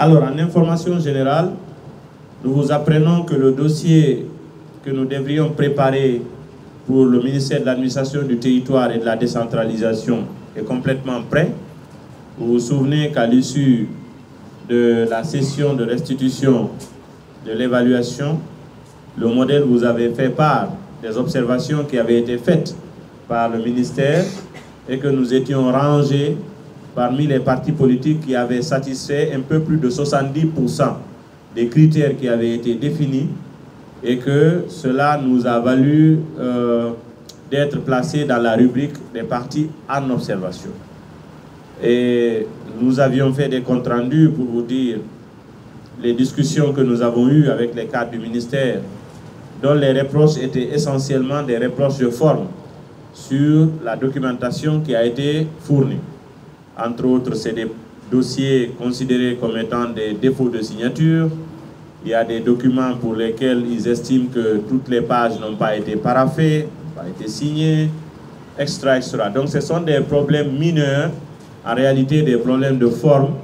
Alors, en information générale, nous vous apprenons que le dossier que nous devrions préparer pour le ministère de l'Administration du Territoire et de la Décentralisation est complètement prêt. Vous vous souvenez qu'à l'issue de la session de restitution de l'évaluation, le modèle vous avait fait part des observations qui avaient été faites par le ministère et que nous étions rangés parmi les partis politiques qui avaient satisfait un peu plus de 70% des critères qui avaient été définis et que cela nous a valu d'être placés dans la rubrique des partis en observation. Et nous avions fait des comptes rendus pour vous dire les discussions que nous avons eues avec les cadres du ministère, dont les reproches étaient essentiellement des reproches de forme sur la documentation qui a été fournie. Entre autres, c'est des dossiers considérés comme étant des défauts de signature. Il y a des documents pour lesquels ils estiment que toutes les pages n'ont pas été paraphées, n'ont pas été signées, etc., etc. Donc ce sont des problèmes mineurs, en réalité des problèmes de forme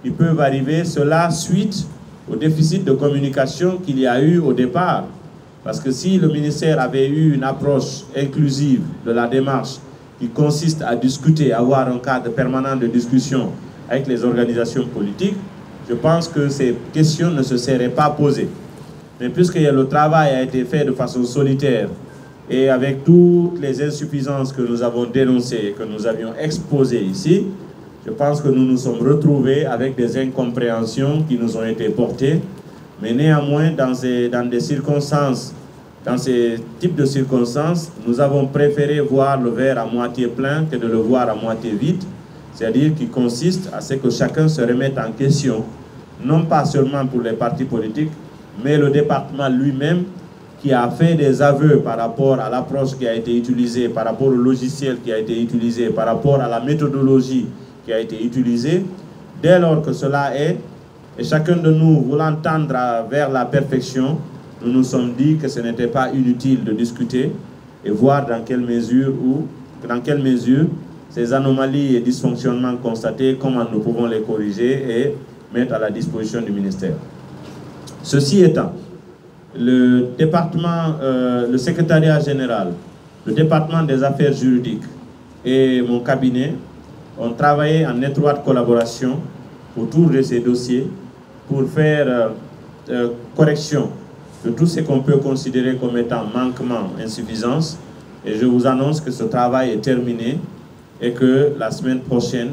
qui peuvent arriver, cela suite au déficit de communication qu'il y a eu au départ. Parce que si le ministère avait eu une approche inclusive de la démarche qui consiste à discuter, à avoir un cadre permanent de discussion avec les organisations politiques, je pense que ces questions ne se seraient pas posées. Mais puisque le travail a été fait de façon solitaire et avec toutes les insuffisances que nous avons dénoncées et que nous avions exposées ici, je pense que nous nous sommes retrouvés avec des incompréhensions qui nous ont été portées. Mais néanmoins, dans ces types de circonstances, nous avons préféré voir le verre à moitié plein que de le voir à moitié vide. C'est-à-dire qui consiste à ce que chacun se remette en question, non pas seulement pour les partis politiques, mais le département lui-même qui a fait des aveux par rapport à l'approche qui a été utilisée, par rapport au logiciel qui a été utilisé, par rapport à la méthodologie qui a été utilisée. Dès lors que cela est, et chacun de nous voulant tendre vers la perfection, nous nous sommes dit que ce n'était pas inutile de discuter et voir dans quelle mesure ces anomalies et dysfonctionnements constatés, comment nous pouvons les corriger et mettre à la disposition du ministère. Ceci étant, le département, le secrétariat général, le département des affaires juridiques et mon cabinet ont travaillé en étroite collaboration autour de ces dossiers pour faire correction de tout ce qu'on peut considérer comme étant manquement, insuffisance. Et je vous annonce que ce travail est terminé et que la semaine prochaine,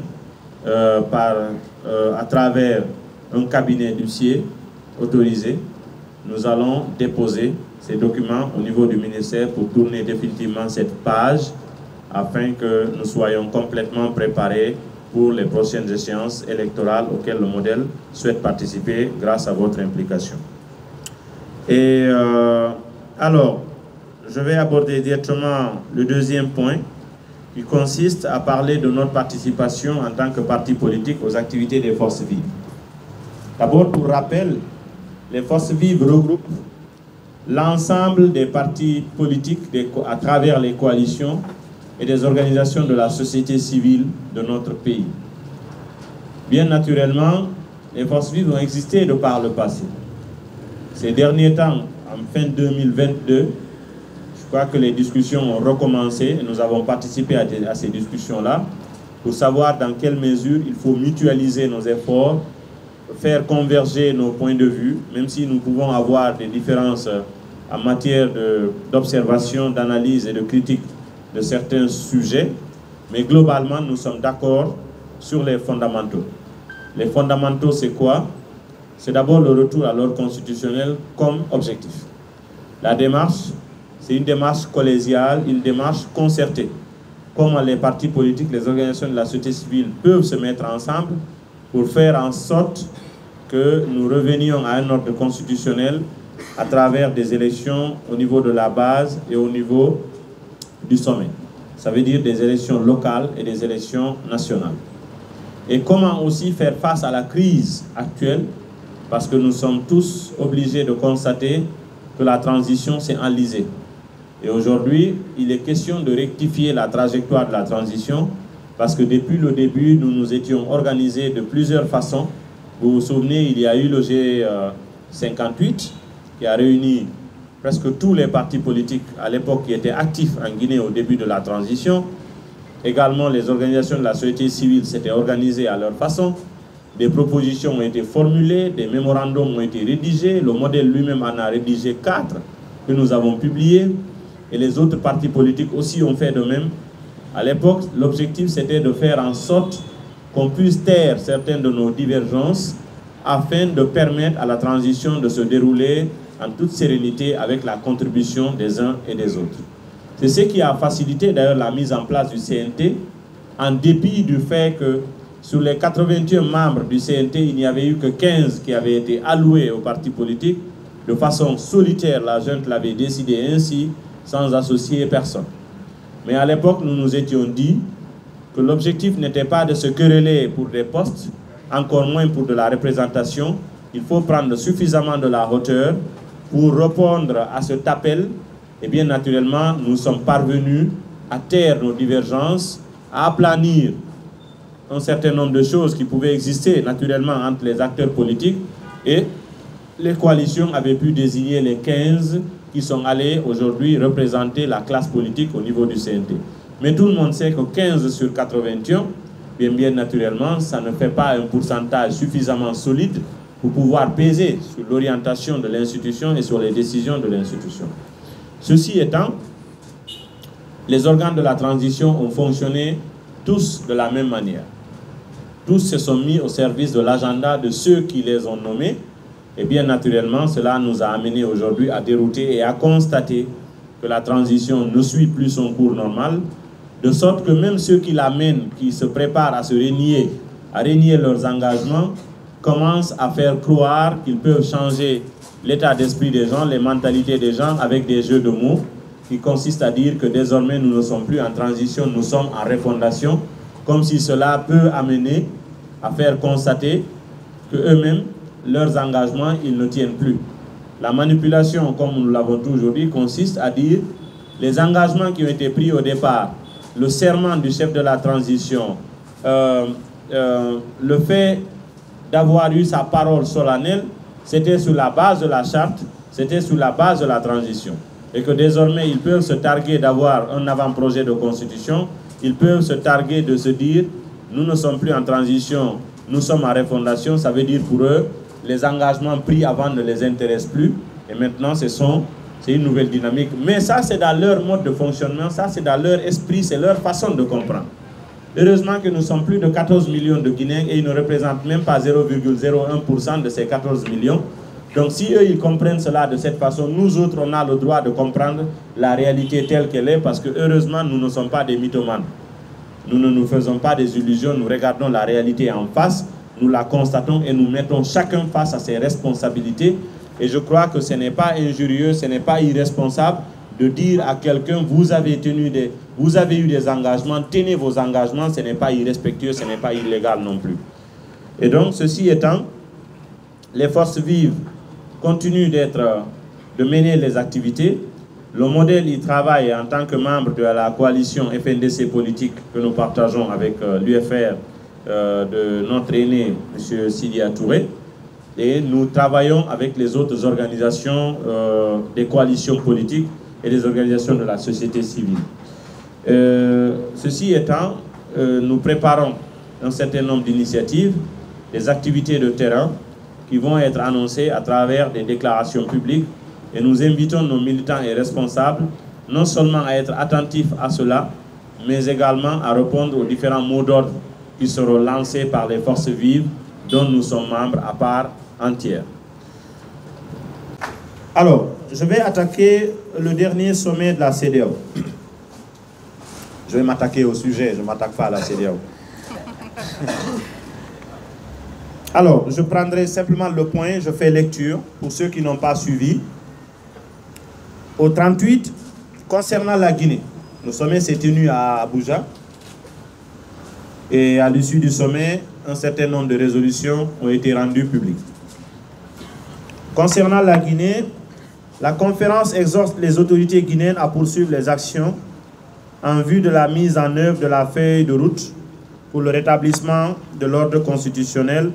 à travers un cabinet d'huissier autorisé, nous allons déposer ces documents au niveau du ministère pour tourner définitivement cette page afin que nous soyons complètement préparés pour les prochaines échéances électorales auxquelles le modèle souhaite participer grâce à votre implication. Et alors, je vais aborder directement le deuxième point qui consiste à parler de notre participation en tant que parti politique aux activités des forces vives. D'abord, pour rappel, les forces vives regroupent l'ensemble des partis politiques à travers les coalitions et des organisations de la société civile de notre pays. Bien naturellement, les forces vives ont existé de par le passé. Ces derniers temps, en fin 2022, je crois que les discussions ont recommencé et nous avons participé à ces discussions-là pour savoir dans quelle mesure il faut mutualiser nos efforts, faire converger nos points de vue, même si nous pouvons avoir des différences en matière d'observation, d'analyse et de critique de certains sujets, mais globalement, nous sommes d'accord sur les fondamentaux. Les fondamentaux, c'est quoi? C'est d'abord le retour à l'ordre constitutionnel comme objectif. La démarche, c'est une démarche collégiale, une démarche concertée. Comment les partis politiques, les organisations de la société civile peuvent se mettre ensemble pour faire en sorte que nous revenions à un ordre constitutionnel à travers des élections au niveau de la base et au niveau du sommet. Ça veut dire des élections locales et des élections nationales. Et comment aussi faire face à la crise actuelle, parce que nous sommes tous obligés de constater que la transition s'est enlisée. Et aujourd'hui, il est question de rectifier la trajectoire de la transition, parce que depuis le début, nous nous étions organisés de plusieurs façons Vous vous souvenez, il y a eu le G58 qui a réuni presque tous les partis politiques à l'époque qui étaient actifs en Guinée au début de la transition. Également, les organisations de la société civile s'étaient organisées à leur façon. Des propositions ont été formulées, des mémorandums ont été rédigés. Le modèle lui-même en a rédigé 4 que nous avons publiés. Et les autres partis politiques aussi ont fait de même. À l'époque, l'objectif c'était de faire en sorte qu'on puisse taire certaines de nos divergences afin de permettre à la transition de se dérouler en toute sérénité avec la contribution des uns et des autres. C'est ce qui a facilité d'ailleurs la mise en place du CNT, en dépit du fait que sur les 81 membres du CNT, il n'y avait eu que 15 qui avaient été alloués aux partis politiques. De façon solitaire, la junte l'avait décidé ainsi, sans associer personne. Mais à l'époque, nous nous étions dit que l'objectif n'était pas de se quereller pour des postes, encore moins pour de la représentation. Il faut prendre suffisamment de la hauteur pour répondre à cet appel. Et bien naturellement, nous sommes parvenus à taire nos divergences, à aplanir un certain nombre de choses qui pouvaient exister naturellement entre les acteurs politiques, et les coalitions avaient pu désigner les 15 qui sont allés aujourd'hui représenter la classe politique au niveau du CNT. Mais tout le monde sait que 15 sur 81, bien naturellement, ça ne fait pas un pourcentage suffisamment solide pour pouvoir peser sur l'orientation de l'institution et sur les décisions de l'institution. Ceci étant, les organes de la transition ont fonctionné tous de la même manière. Tous se sont mis au service de l'agenda de ceux qui les ont nommés. Et bien naturellement, cela nous a amené aujourd'hui à dérouter et à constater que la transition ne suit plus son cours normal, de sorte que même ceux qui l'amènent, qui se préparent à renier leurs engagements, commencent à faire croire qu'ils peuvent changer l'état d'esprit des gens, les mentalités des gens avec des jeux de mots qui consistent à dire que désormais nous ne sommes plus en transition, nous sommes en refondation, comme si cela peut amener à faire constater que eux-mêmes, leurs engagements, ils ne tiennent plus. La manipulation, comme nous l'avons toujours dit, consiste à dire les engagements qui ont été pris au départ, le serment du chef de la transition, le fait d'avoir eu sa parole solennelle, c'était sur la base de la charte, c'était sur la base de la transition. Et que désormais, ils peuvent se targuer d'avoir un avant-projet de constitution, ils peuvent se targuer de se dire, nous ne sommes plus en transition, nous sommes en refondation, ça veut dire pour eux, les engagements pris avant ne les intéressent plus, et maintenant c'est une nouvelle dynamique. Mais ça, c'est dans leur mode de fonctionnement, ça, c'est dans leur esprit, c'est leur façon de comprendre. Heureusement que nous sommes plus de 14 millions de Guinéens et ils ne représentent même pas 0,01% de ces 14 millions. Donc si eux, ils comprennent cela de cette façon, nous autres, on a le droit de comprendre la réalité telle qu'elle est, parce que heureusement, nous ne sommes pas des mythomanes. Nous ne nous faisons pas des illusions, nous regardons la réalité en face, nous la constatons et nous mettons chacun face à ses responsabilités. Et je crois que ce n'est pas injurieux, ce n'est pas irresponsable de dire à quelqu'un, vous avez eu des engagements, tenez vos engagements, ce n'est pas irrespectueux, ce n'est pas illégal non plus. Et donc, ceci étant, les forces vives continuent de mener les activités. Le modèle y travaille en tant que membre de la coalition FNDC politique que nous partageons avec l'UFR de notre aîné, M. Sidia Touré. Et nous travaillons avec les autres organisations des coalitions politiques et des organisations de la société civile. Ceci étant, nous préparons un certain nombre d'initiatives, des activités de terrain qui vont être annoncées à travers des déclarations publiques, et nous invitons nos militants et responsables non seulement à être attentifs à cela, mais également à répondre aux différents mots d'ordre qui seront lancés par les forces vives dont nous sommes membres à part entière. Alors, je vais attaquer le dernier sommet de la CEDEAO. Je vais m'attaquer au sujet, je ne m'attaque pas à la CEDEAO. Alors, je prendrai simplement le point, je fais lecture pour ceux qui n'ont pas suivi. Au 38, concernant la Guinée, le sommet s'est tenu à Abuja. Et à l'issue du sommet, un certain nombre de résolutions ont été rendues publiques. Concernant la Guinée, la conférence exhorte les autorités guinéennes à poursuivre les actions en vue de la mise en œuvre de la feuille de route pour le rétablissement de l'ordre constitutionnel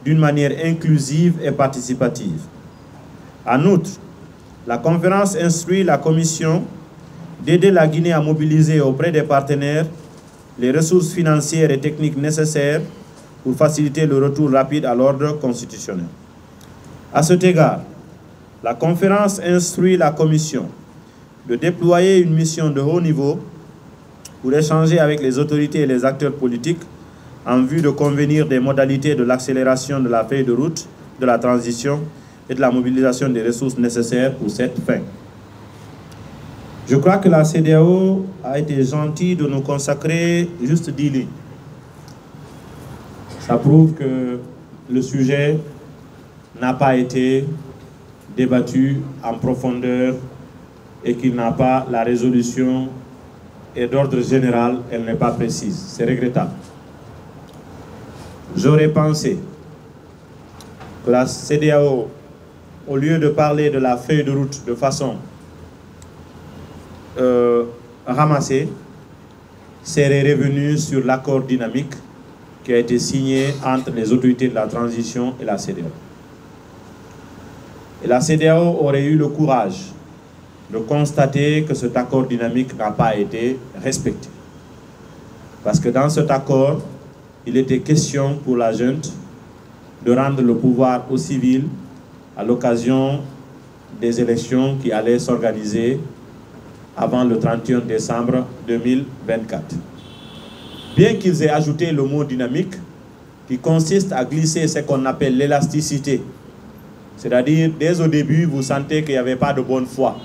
d'une manière inclusive et participative. En outre, la conférence instruit la Commission d'aider la Guinée à mobiliser auprès des partenaires les ressources financières et techniques nécessaires pour faciliter le retour rapide à l'ordre constitutionnel. À cet égard, la conférence instruit la Commission de déployer une mission de haut niveau pour échanger avec les autorités et les acteurs politiques en vue de convenir des modalités de l'accélération de la feuille de route de la transition et de la mobilisation des ressources nécessaires pour cette fin. Je crois que la CEDEAO a été gentille de nous consacrer juste 10 lignes. Ça prouve que le sujet n'a pas été débattu en profondeur et qu'il n'a pas la résolution et d'ordre général, elle n'est pas précise. C'est regrettable. J'aurais pensé que la CEDEAO, au lieu de parler de la feuille de route de façon ramassée, serait revenue sur l'accord dynamique qui a été signé entre les autorités de la transition et la CEDEAO. Et la CEDEAO aurait eu le courage de constater que cet accord dynamique n'a pas été respecté. Parce que dans cet accord, il était question pour la junte de rendre le pouvoir aux civils à l'occasion des élections qui allaient s'organiser avant le 31 décembre 2024. Bien qu'ils aient ajouté le mot dynamique, qui consiste à glisser ce qu'on appelle l'élasticité, c'est-à-dire dès au début, vous sentez qu'il n'y avait pas de bonne foi.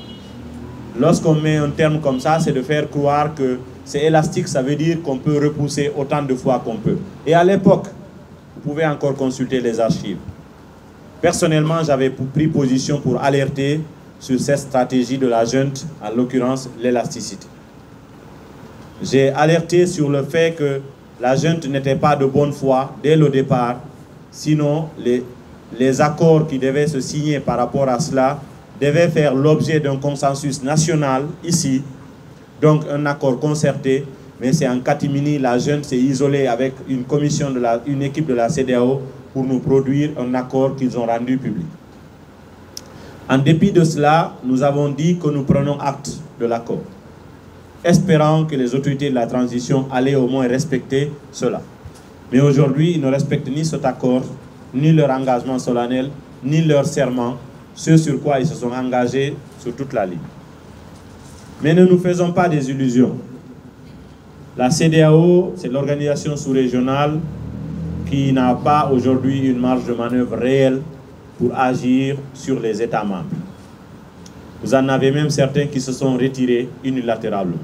Lorsqu'on met un terme comme ça, c'est de faire croire que c'est élastique, ça veut dire qu'on peut repousser autant de fois qu'on peut. Et à l'époque, vous pouvez encore consulter les archives. Personnellement, j'avais pris position pour alerter sur cette stratégie de la junte, en l'occurrence l'élasticité. J'ai alerté sur le fait que la junte n'était pas de bonne foi dès le départ, sinon les accords qui devaient se signer par rapport à cela devaient faire l'objet d'un consensus national ici, donc un accord concerté, mais c'est en catimini, la junte s'est isolée avec une commission, une équipe de la CEDEAO pour nous produire un accord qu'ils ont rendu public. En dépit de cela, nous avons dit que nous prenons acte de l'accord, espérant que les autorités de la transition allaient au moins respecter cela. Mais aujourd'hui, ils ne respectent ni cet accord, ni leur engagement solennel, ni leur serment, ce sur quoi ils se sont engagés sur toute la ligne. Mais ne nous faisons pas des illusions. La CEDEAO, c'est l'organisation sous-régionale qui n'a pas aujourd'hui une marge de manœuvre réelle pour agir sur les États membres. Vous en avez même certains qui se sont retirés unilatéralement.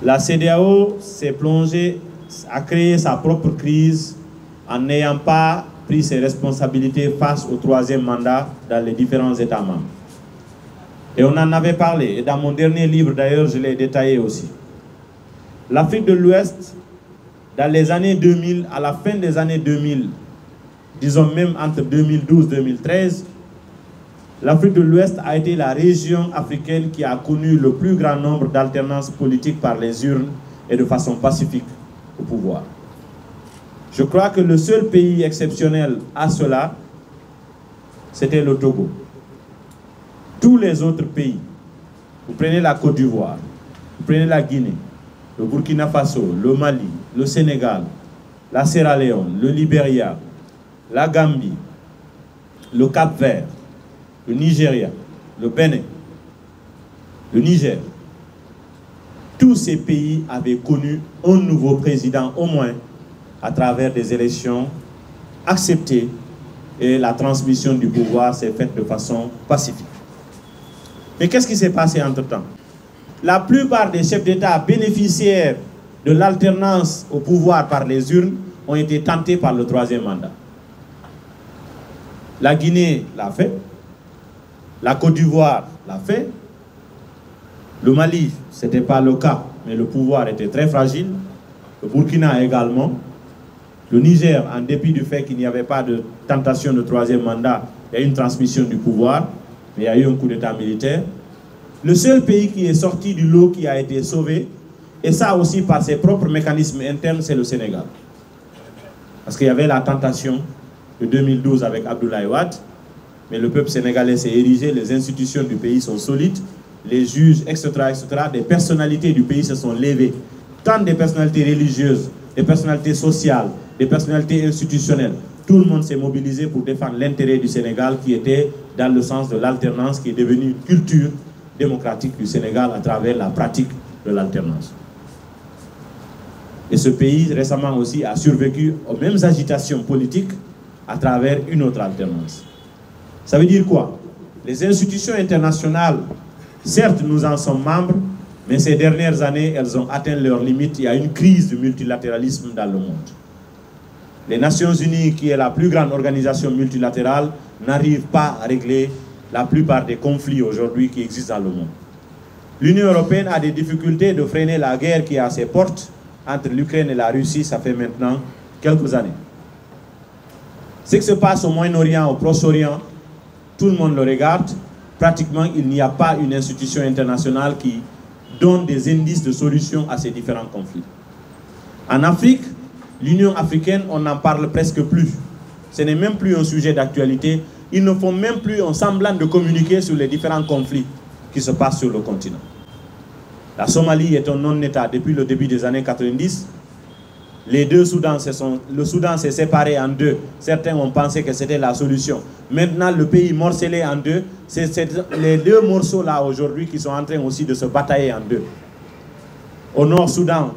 La CEDEAO s'est plongée, a créé sa propre crise en n'ayant pas pris ses responsabilités face au troisième mandat dans les différents États membres. Et on en avait parlé, et dans mon dernier livre d'ailleurs, je l'ai détaillé aussi. L'Afrique de l'Ouest, dans les années 2000, à la fin des années 2000, disons même entre 2012 et 2013, l'Afrique de l'Ouest a été la région africaine qui a connu le plus grand nombre d'alternances politiques par les urnes et de façon pacifique au pouvoir. Je crois que le seul pays exceptionnel à cela, c'était le Togo. Tous les autres pays, vous prenez la Côte d'Ivoire, vous prenez la Guinée, le Burkina Faso, le Mali, le Sénégal, la Sierra Leone, le Libéria, la Gambie, le Cap-Vert, le Nigeria, le Bénin, le Niger. Tous ces pays avaient connu un nouveau président au moins à travers des élections acceptées et la transmission du pouvoir s'est faite de façon pacifique. Mais qu'est-ce qui s'est passé entre-temps? La plupart des chefs d'État bénéficiaires de l'alternance au pouvoir par les urnes ont été tentés par le troisième mandat. La Guinée l'a fait, la Côte d'Ivoire l'a fait, le Mali, ce n'était pas le cas, mais le pouvoir était très fragile, le Burkina également, le Niger, en dépit du fait qu'il n'y avait pas de tentation de troisième mandat, il y a eu une transmission du pouvoir, mais il y a eu un coup d'État militaire. Le seul pays qui est sorti du lot, qui a été sauvé, et ça aussi par ses propres mécanismes internes, c'est le Sénégal. Parce qu'il y avait la tentation de 2012 avec Abdoulaye Wade, mais le peuple sénégalais s'est érigé, les institutions du pays sont solides, les juges, etc., des personnalités du pays se sont levées, tant des personnalités religieuses, des personnalités sociales, des personnalités institutionnelles. Tout le monde s'est mobilisé pour défendre l'intérêt du Sénégal qui était dans le sens de l'alternance, qui est devenue une culture démocratique du Sénégal à travers la pratique de l'alternance. Et ce pays récemment aussi a survécu aux mêmes agitations politiques à travers une autre alternance. Ça veut dire quoi? Les institutions internationales, certes nous en sommes membres, mais ces dernières années, elles ont atteint leurs limites. Il y a une crise du multilatéralisme dans le monde. Les Nations Unies, qui est la plus grande organisation multilatérale, n'arrivent pas à régler la plupart des conflits aujourd'hui qui existent dans le monde. L'Union européenne a des difficultés de freiner la guerre qui est à ses portes entre l'Ukraine et la Russie, ça fait maintenant quelques années. Ce qui se passe au Moyen-Orient, au Proche-Orient, tout le monde le regarde. Pratiquement, il n'y a pas une institution internationale qui donne des indices de solution à ces différents conflits. En Afrique, l'Union africaine, on n'en parle presque plus. Ce n'est même plus un sujet d'actualité. Ils ne font même plus un semblant de communiquer sur les différents conflits qui se passent sur le continent. La Somalie est un non-État depuis le début des années 90. Les deux Soudans, le Soudan s'est séparé en deux. Certains ont pensé que c'était la solution. Maintenant, le pays morcelé en deux, c'est les deux morceaux-là aujourd'hui qui sont en train aussi de se batailler en deux. Au Nord-Soudan,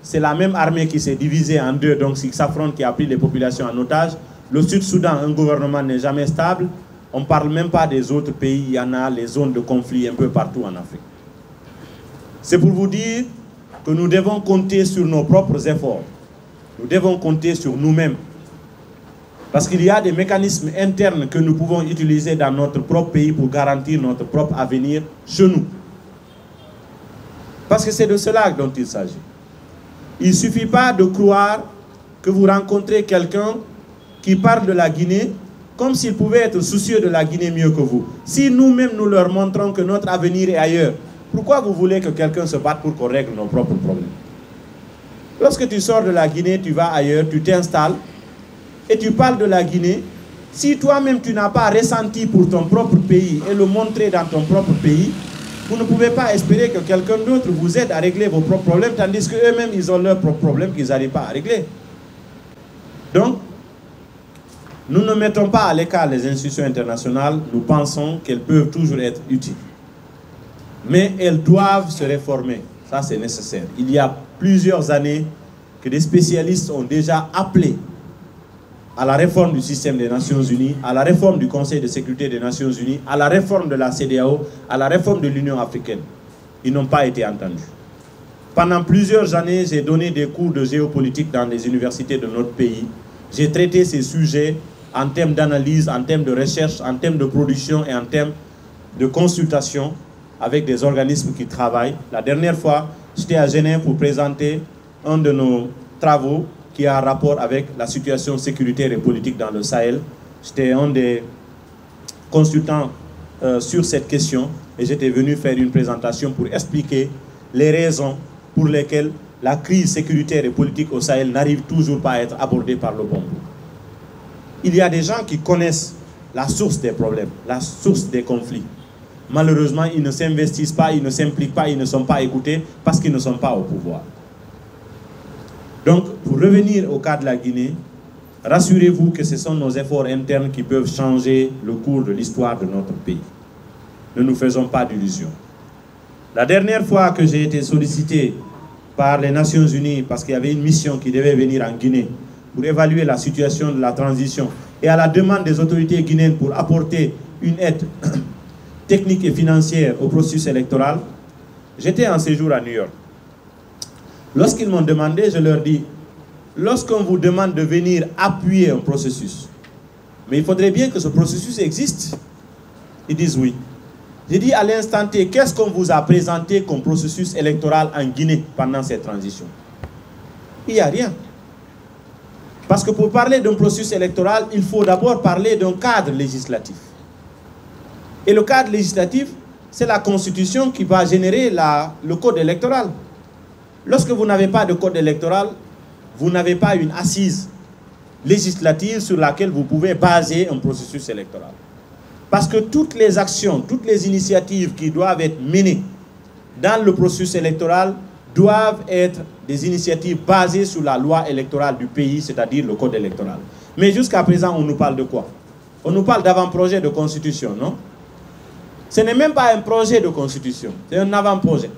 c'est la même armée qui s'est divisée en deux, donc qui s'affronte, qui a pris les populations en otage. Le Sud-Soudan, un gouvernement n'est jamais stable. On ne parle même pas des autres pays. Il y en a les zones de conflit un peu partout en Afrique. C'est pour vous dire que nous devons compter sur nos propres efforts. Nous devons compter sur nous-mêmes. Parce qu'il y a des mécanismes internes que nous pouvons utiliser dans notre propre pays pour garantir notre propre avenir chez nous. Parce que c'est de cela dont il s'agit. Il ne suffit pas de croire que vous rencontrez quelqu'un qui parle de la Guinée comme s'il pouvait être soucieux de la Guinée mieux que vous. Si nous-mêmes nous leur montrons que notre avenir est ailleurs, pourquoi vous voulez que quelqu'un se batte pour qu'on règle nos propres problèmes? Lorsque tu sors de la Guinée, tu vas ailleurs, tu t'installes et tu parles de la Guinée. Si toi-même tu n'as pas ressenti pour ton propre pays et le montrer dans ton propre pays, vous ne pouvez pas espérer que quelqu'un d'autre vous aide à régler vos propres problèmes, tandis qu'eux-mêmes, ils ont leurs propres problèmes qu'ils n'arrivent pas à régler. Donc, nous ne mettons pas à l'écart les institutions internationales, nous pensons qu'elles peuvent toujours être utiles. Mais elles doivent se réformer, ça c'est nécessaire. Il y a plusieurs années que des spécialistes ont déjà appelé à la réforme du système des Nations Unies, à la réforme du Conseil de sécurité des Nations Unies, à la réforme de la CEDEAO, à la réforme de l'Union africaine. Ils n'ont pas été entendus. Pendant plusieurs années, j'ai donné des cours de géopolitique dans les universités de notre pays. J'ai traité ces sujets en termes d'analyse, en termes de recherche, en termes de production et en termes de consultation avec des organismes qui travaillent. La dernière fois, j'étais à Genève pour présenter un de nos travaux qui a un rapport avec la situation sécuritaire et politique dans le Sahel. J'étais un des consultants sur cette question et j'étais venu faire une présentation pour expliquer les raisons pour lesquelles la crise sécuritaire et politique au Sahel n'arrive toujours pas à être abordée par le bon bout. Il y a des gens qui connaissent la source des problèmes, la source des conflits. Malheureusement, ils ne s'investissent pas, ils ne s'impliquent pas, ils ne sont pas écoutés parce qu'ils ne sont pas au pouvoir. Donc, pour revenir au cas de la Guinée, rassurez-vous que ce sont nos efforts internes qui peuvent changer le cours de l'histoire de notre pays. Ne nous faisons pas d'illusions. La dernière fois que j'ai été sollicité par les Nations Unies, parce qu'il y avait une mission qui devait venir en Guinée pour évaluer la situation de la transition et à la demande des autorités guinéennes pour apporter une aide technique et financière au processus électoral, j'étais en séjour à New York. Lorsqu'ils m'ont demandé, je leur dis, lorsqu'on vous demande de venir appuyer un processus, mais il faudrait bien que ce processus existe. Ils disent oui. J'ai dit à l'instant T, qu'est-ce qu'on vous a présenté comme processus électoral en Guinée pendant cette transition? Il n'y a rien. Parce que pour parler d'un processus électoral, il faut d'abord parler d'un cadre législatif. Et le cadre législatif, c'est la Constitution qui va générer le code électoral. Lorsque vous n'avez pas de code électoral, vous n'avez pas une assise législative sur laquelle vous pouvez baser un processus électoral. Parce que toutes les actions, toutes les initiatives qui doivent être menées dans le processus électoral doivent être des initiatives basées sur la loi électorale du pays, c'est-à-dire le code électoral. Mais jusqu'à présent, on nous parle de quoi? On nous parle d'avant-projet de constitution, non? Ce n'est même pas un projet de constitution, c'est un avant-projet.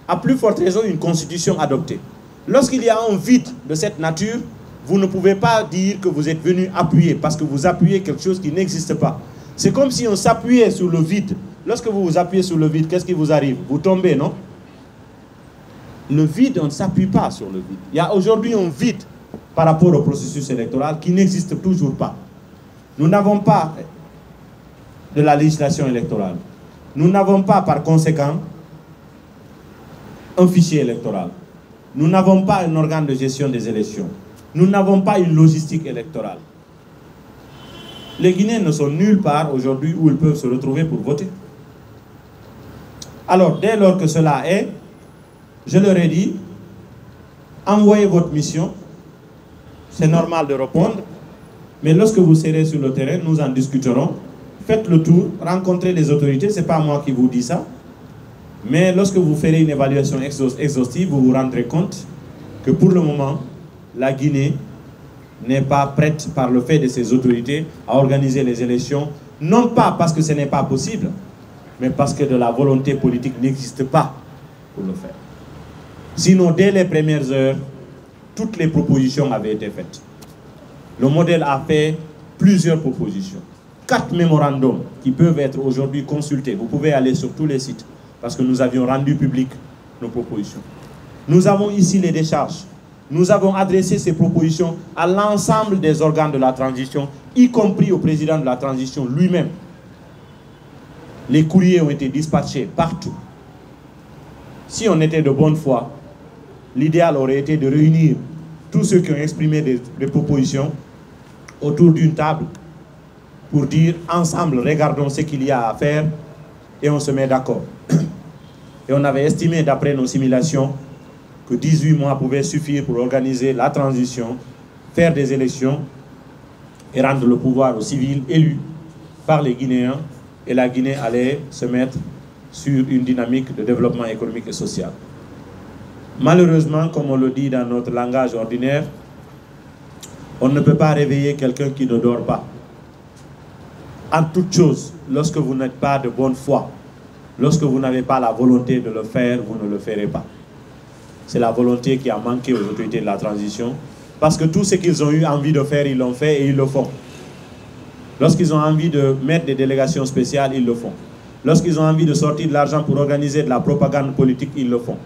À plus forte raison, une constitution adoptée. Lorsqu'il y a un vide de cette nature, vous ne pouvez pas dire que vous êtes venu appuyer, parce que vous appuyez quelque chose qui n'existe pas. C'est comme si on s'appuyait sur le vide. Lorsque vous vous appuyez sur le vide, qu'est-ce qui vous arrive? Vous tombez, non? Le vide, on ne s'appuie pas sur le vide. Il y a aujourd'hui un vide par rapport au processus électoral qui n'existe toujours pas. Nous n'avons pas de la législation électorale. Nous n'avons pas, par conséquent, un fichier électoral. Nous n'avons pas un organe de gestion des élections. Nous n'avons pas une logistique électorale. Les Guinéens ne sont nulle part aujourd'hui où ils peuvent se retrouver pour voter. Alors, dès lors que cela est, je leur ai dit, envoyez votre mission, c'est normal de répondre, mais lorsque vous serez sur le terrain, nous en discuterons. Faites le tour, rencontrez les autorités, ce n'est pas moi qui vous dis ça, mais lorsque vous ferez une évaluation exhaustive, vous vous rendrez compte que pour le moment, la Guinée n'est pas prête par le fait de ses autorités à organiser les élections, non pas parce que ce n'est pas possible, mais parce que de la volonté politique n'existe pas pour le faire. Sinon, dès les premières heures, toutes les propositions avaient été faites. Le modèle a fait plusieurs propositions. 4 mémorandums qui peuvent être aujourd'hui consultés. Vous pouvez aller sur tous les sites parce que nous avions rendu public nos propositions. Nous avons ici les décharges. Nous avons adressé ces propositions à l'ensemble des organes de la transition, y compris au président de la transition lui-même. Les courriers ont été dispatchés partout. Si on était de bonne foi, l'idéal aurait été de réunir tous ceux qui ont exprimé des propositions autour d'une table pour dire ensemble, regardons ce qu'il y a à faire et on se met d'accord. Et on avait estimé, d'après nos simulations, que 18 mois pouvaient suffire pour organiser la transition, faire des élections et rendre le pouvoir aux civils élus par les Guinéens, et la Guinée allait se mettre sur une dynamique de développement économique et social. Malheureusement, comme on le dit dans notre langage ordinaire, on ne peut pas réveiller quelqu'un qui ne dort pas. En toute chose, lorsque vous n'êtes pas de bonne foi, lorsque vous n'avez pas la volonté de le faire, vous ne le ferez pas. C'est la volonté qui a manqué aux autorités de la transition, parce que tout ce qu'ils ont eu envie de faire, ils l'ont fait et ils le font. Lorsqu'ils ont envie de mettre des délégations spéciales, ils le font. Lorsqu'ils ont envie de sortir de l'argent pour organiser de la propagande politique, ils le font.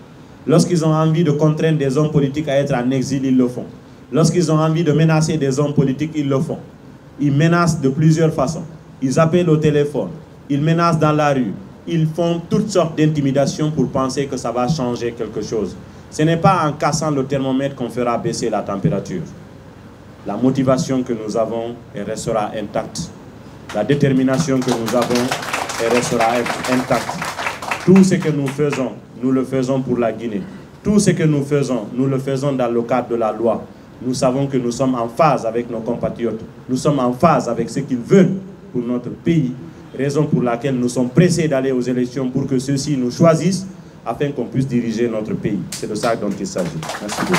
Lorsqu'ils ont envie de contraindre des hommes politiques à être en exil, ils le font. Lorsqu'ils ont envie de menacer des hommes politiques, ils le font. Ils menacent de plusieurs façons. Ils appellent au téléphone, ils menacent dans la rue, ils font toutes sortes d'intimidations pour penser que ça va changer quelque chose. Ce n'est pas en cassant le thermomètre qu'on fera baisser la température. La motivation que nous avons restera intacte. La détermination que nous avons restera intacte. Tout ce que nous faisons, nous le faisons pour la Guinée. Tout ce que nous le faisons dans le cadre de la loi. Nous savons que nous sommes en phase avec nos compatriotes. Nous sommes en phase avec ce qu'ils veulent pour notre pays. Raison pour laquelle nous sommes pressés d'aller aux élections pour que ceux-ci nous choisissent afin qu'on puisse diriger notre pays. C'est de ça dont il s'agit. Merci beaucoup.